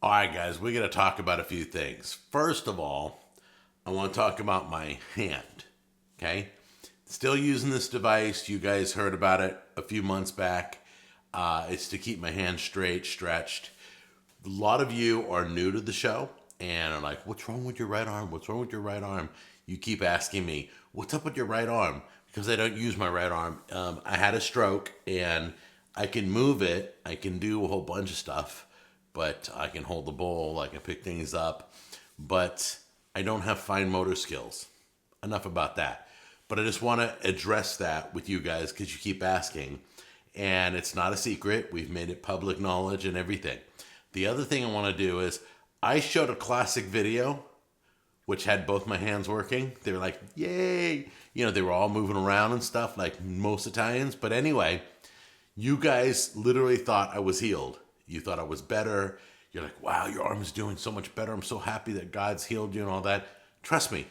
All right, guys, we're going to talk about a few things. First of all, I want to talk about my hand. Okay? Still using this device. You guys heard about it a few months back. It's to keep my hand straight, stretched. A lot of you are new to the show and are like, what's wrong with your right arm? What's wrong with your right arm? You keep asking me, what's up with your right arm? Because I don't use my right arm. I had a stroke and I can move it. I can do a whole bunch of stuff, but I can hold the bowl. I can pick things up, but I don't have fine motor skills. Enough about that. But I just want to address that with you guys because you keep asking. And it's not a secret. We've made it public knowledge and everything. The other thing I want to do is I showed a classic video which had both my hands working. They were like, yay. You know, they were all moving around and stuff like most Italians. But anyway, you guys literally thought I was healed. You thought I was better. You're like, wow, your arm is doing so much better. I'm so happy that God's healed you and all that. Trust me,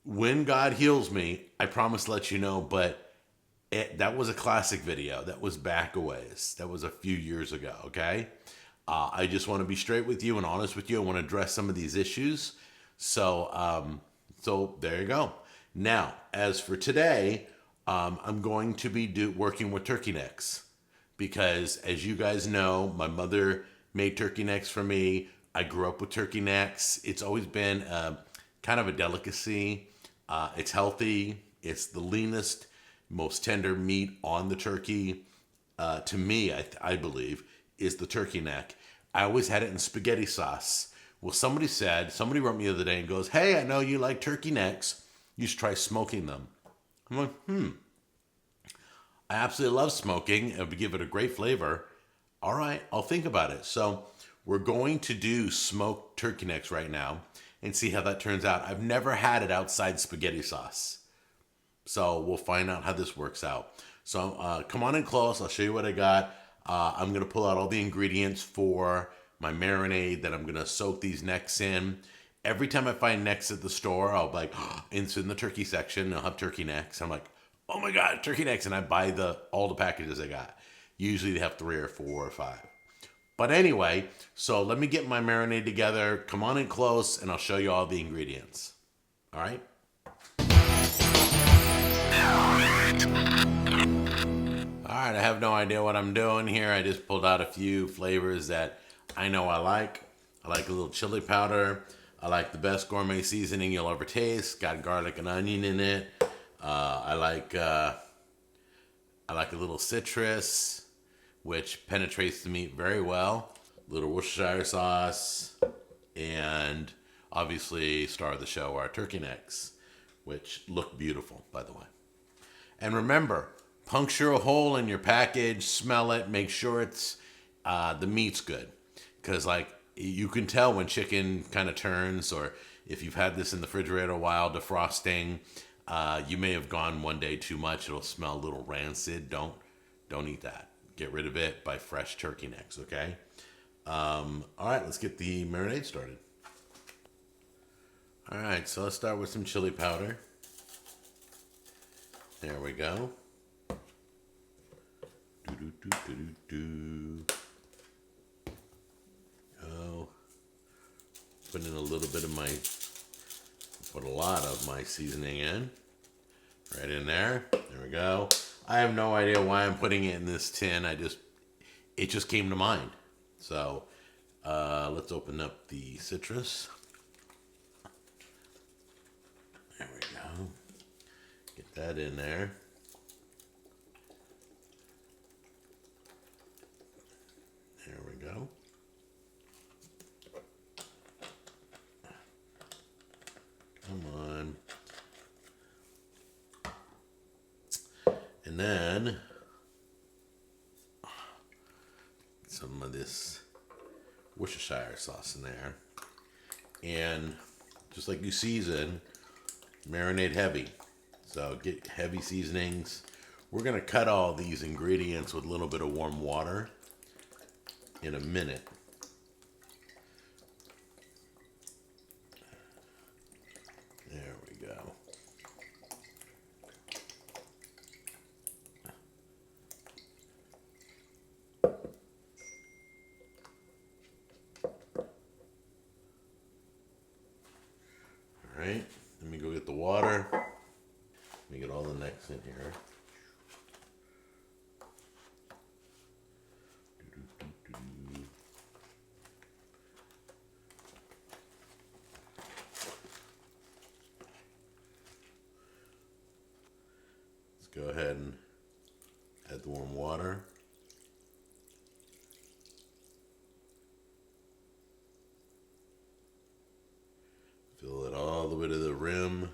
when God heals me, I promise to let you know, but that was a classic video. That was back a ways. That was a few years ago, okay? I just want to be straight with you and honest with you. I want to address some of these issues. So there you go. Now, as for today, I'm going to be working with turkey necks because, as you guys know, my mother made turkey necks for me. I grew up with turkey necks. It's always been kind of a delicacy. It's healthy. It's the leanest, most tender meat on the turkey. To me, I believe, is the turkey neck. I always had it in spaghetti sauce. Well, somebody wrote me the other day and goes, hey, I know you like turkey necks. You should try smoking them. I'm like, I absolutely love smoking. It would give it a great flavor. All right, I'll think about it. So we're going to do smoked turkey necks right now and see how that turns out. I've never had it outside spaghetti sauce. So we'll find out how this works out. So come on in close. I'll show you what I got. I'm going to pull out all the ingredients for my marinade that I'm going to soak these necks in. Every time I find necks at the store, I'll be like, it's in the turkey section. I'll have turkey necks. I'm like, oh my God, turkey necks. And I buy all the packages I got. Usually they have 3 or 4 or 5. But anyway, so let me get my marinade together. Come on in close and I'll show you all the ingredients. All right? All right, I have no idea what I'm doing here. I just pulled out a few flavors that I know I like. I like a little chili powder. I like the best gourmet seasoning you'll ever taste. Got garlic and onion in it. I like a little citrus, which penetrates the meat very well. A little Worcestershire sauce, and obviously star of the show are turkey necks, which look beautiful, by the way. And remember, puncture a hole in your package, smell it, make sure it's the meat's good. Because you can tell when chicken kind of turns, or if you've had this in the refrigerator a while, defrosting, you may have gone one day too much. It'll smell a little rancid. Don't eat that. Get rid of it by fresh turkey necks, okay? All right, let's get the marinade started. All right, so let's start with some chili powder. There we go. Oh, put in a little bit of put a lot of my seasoning in. Right in there. There we go. I have no idea why I'm putting it in this tin. It just came to mind. So, let's open up the citrus. There we go. Get that in there. There we go. Come on. And then some of this Worcestershire sauce in there. And just like you season, marinate heavy. So get heavy seasonings. We're going to cut all these ingredients with a little bit of warm water in a minute. There we go. right, let me go get the water. Let me get all the necks in here. Let's go ahead and add the warm water. Fill it all the way to the rim.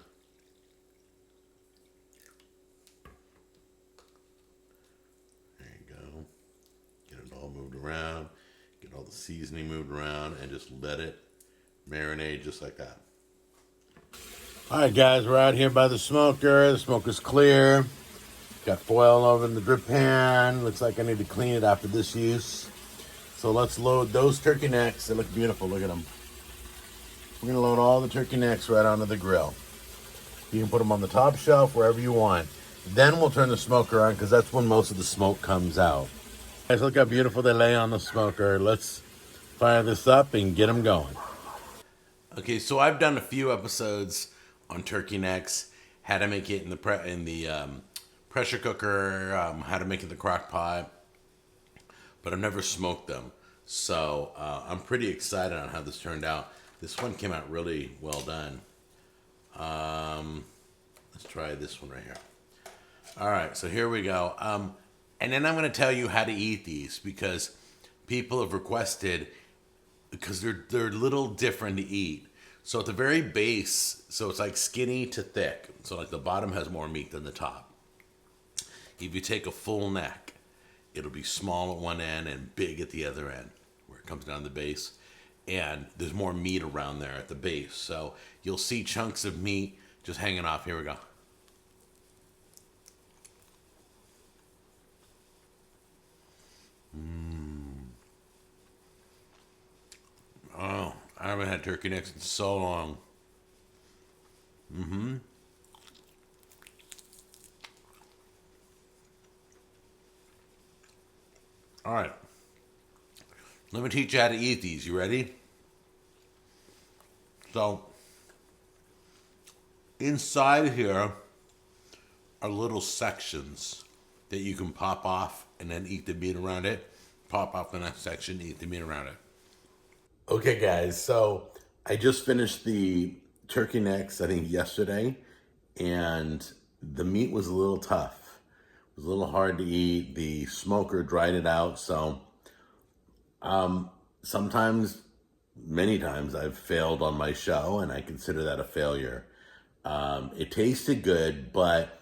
There you go. Get it all moved around. Get all the seasoning moved around and just let it marinate just like that. All right, guys, we're out here by the smoker. The smoker's clear. Got foil over in the drip pan. Looks like I need to clean it after this use. So let's load those turkey necks. They look beautiful. Look at them. We're going to load all the turkey necks right onto the grill. You can put them on the top shelf, wherever you want. Then we'll turn the smoker on because that's when most of the smoke comes out. Guys, look how beautiful they lay on the smoker. Let's fire this up and get them going. Okay, so I've done a few episodes on turkey necks, how to make it in the pressure cooker, how to make it in the crock pot, but I've never smoked them. So I'm pretty excited on how this turned out. This one came out really well done. Let's try this one right here. All right, so here we go. And then I'm going to tell you how to eat these because people have requested, because they're a little different to eat. So at the very base, so it's like skinny to thick. So like the bottom has more meat than the top. If you take a full neck, it'll be small at one end and big at the other end, where it comes down the base. And there's more meat around there at the base. So you'll see chunks of meat just hanging off. Here we go. Oh, I haven't had turkey necks in so long. All right. Let me teach you how to eat these. You ready? So, inside here are little sections that you can pop off and then eat the meat around it. Pop off the next section, eat the meat around it. Okay, guys, so I just finished the turkey necks, I think, yesterday, and the meat was a little tough. It was a little hard to eat. The smoker dried it out, so sometimes, many times, I've failed on my show, and I consider that a failure. It tasted good, but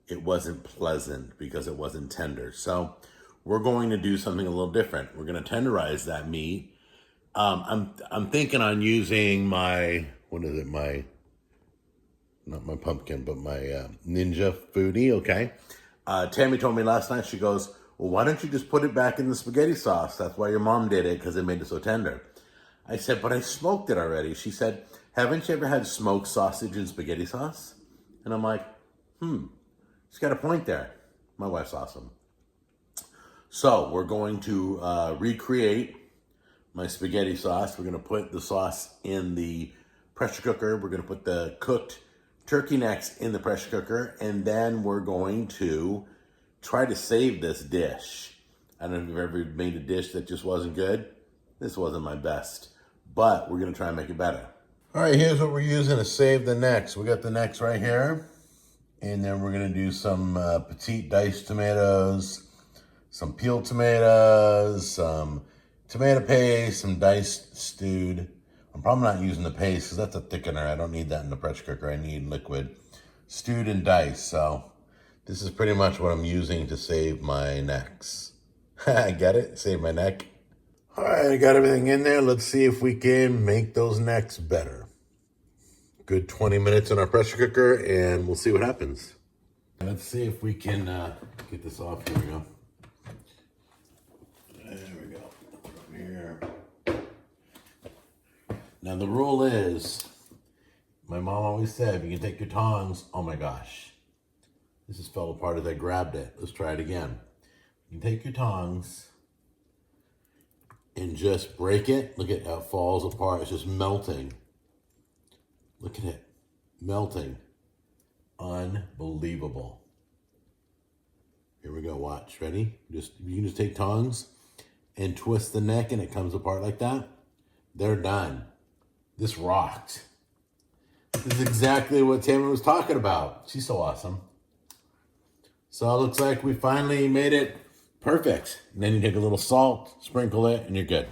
it wasn't pleasant because it wasn't tender. So we're going to do something a little different. We're going to tenderize that meat. I'm thinking on using my, not my pumpkin, but my Ninja Foodie, okay? Tammy told me last night, she goes, well, why don't you just put it back in the spaghetti sauce? That's why your mom did it, because it made it so tender. I said, but I smoked it already. She said, haven't you ever had smoked sausage in spaghetti sauce? And I'm like, she's got a point there. My wife's awesome. So we're going to recreate my spaghetti sauce. We're going to put the sauce in the pressure cooker. We're going to put the cooked turkey necks in the pressure cooker. And then we're going to try to save this dish. I don't know if you've ever made a dish that just wasn't good. This wasn't my best, but we're going to try and make it better. All right, here's what we're using to save the necks. We got the necks right here. And then we're going to do some petite diced tomatoes, some peeled tomatoes, some tomato paste, some diced stewed. I'm probably not using the paste because that's a thickener. I don't need that in the pressure cooker. I need liquid. Stewed and diced. So this is pretty much what I'm using to save my necks. I get it? Save my neck. All right, I got everything in there. Let's see if we can make those necks better. Good 20 minutes in our pressure cooker, and we'll see what happens. Let's see if we can get this off. Here we go. There we go. Over here. Now the rule is, my mom always said, you can take your tongs. Oh my gosh. This just fell apart as I grabbed it. Let's try it again. You can take your tongs and just break it. Look at how it falls apart. It's just melting. Look at it. melting. Unbelievable. Here we go, watch, ready? You can just take tongs and twist the neck and it comes apart like that. They're done. This rocked. This is exactly what Tamara was talking about. She's so awesome. So it looks like we finally made it perfect. And then you take a little salt, sprinkle it, and you're good.